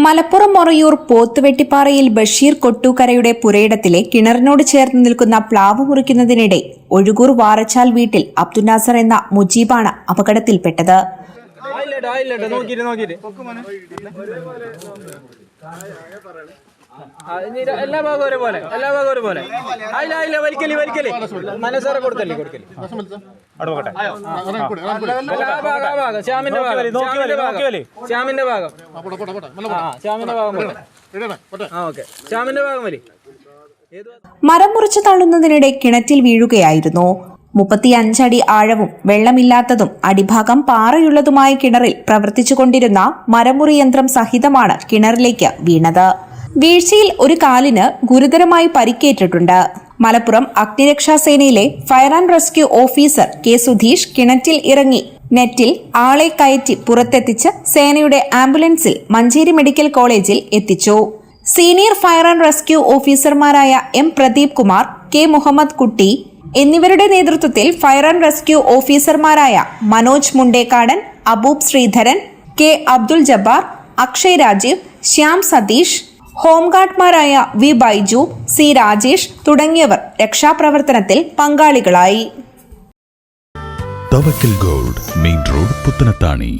മലപ്പുറം മൊറയൂർ പോത്തുവെട്ടിപ്പാറയിൽ ബഷീർ കൊട്ടൂക്കരയുടെ പുരയിടത്തിലെ കിണറിനോട് ചേർന്ന് നിൽക്കുന്ന പ്ലാവ് മുറിക്കുന്നതിനിടെ ഒഴുകൂർ വാറച്ചാൽ വീട്ടിൽ അബ്ദുൽ നാസർ എന്ന മുജീബാണ് അപകടത്തിൽപ്പെട്ടത്. എല്ലാ ഭാഗവും ഒരുപോലെ മനസ്സേറെ കൊടുക്കല്ലേ ശ്യാമിന്റെ ഭാഗം വലി. മരം മുറിച്ചു തള്ളുന്നതിനിടെ കിണറ്റിൽ വീഴുകയായിരുന്നു. 35 അടി ആഴവും വെള്ളമില്ലാത്തതും അടിഭാഗം പാറയുള്ളതുമായ കിണറിൽ പ്രവർത്തിച്ചുകൊണ്ടിരുന്ന മരമുറി യന്ത്രം സഹിതമാണ് കിണറിലേക്ക് വീണത്. വീഴ്ചയിൽ ഒരു കാലിന് ഗുരുതരമായി പരിക്കേറ്റിട്ടുണ്ട്. മലപ്പുറം അഗ്നിരക്ഷാസേനയിലെ fire and rescue officer K Sudheesh കിണറ്റിൽ ഇറങ്ങി നെറ്റിൽ ആളെ കയറ്റി പുറത്തെത്തിച്ച് സേനയുടെ ആംബുലൻസിൽ മഞ്ചേരി മെഡിക്കൽ കോളേജിൽ എത്തിച്ചു. സീനിയർ ഫയർ ആൻഡ് റെസ്ക്യൂ ഓഫീസർമാരായ എം പ്രദീപ് കുമാർ, കെ മുഹമ്മദ് കുട്ടി എന്നിവരുടെ നേതൃത്വത്തിൽ ഫയർ ആൻഡ് റെസ്ക്യൂ ഓഫീസർമാരായ മനോജ് മുണ്ടേക്കാടൻ, അബൂബ് ശ്രീധരൻ, കെ അബ്ദുൽ ജബ്ബാർ, അക്ഷയ് രാജീവ്, ശ്യാം സതീഷ്, ഹോംഗാർഡ്മാരായ വി ബൈജു, സി രാജേഷ് തുടങ്ങിയവർ രക്ഷാപ്രവർത്തനത്തിൽ പങ്കാളികളായി. Thavakkal gold, main road, Puthanathani.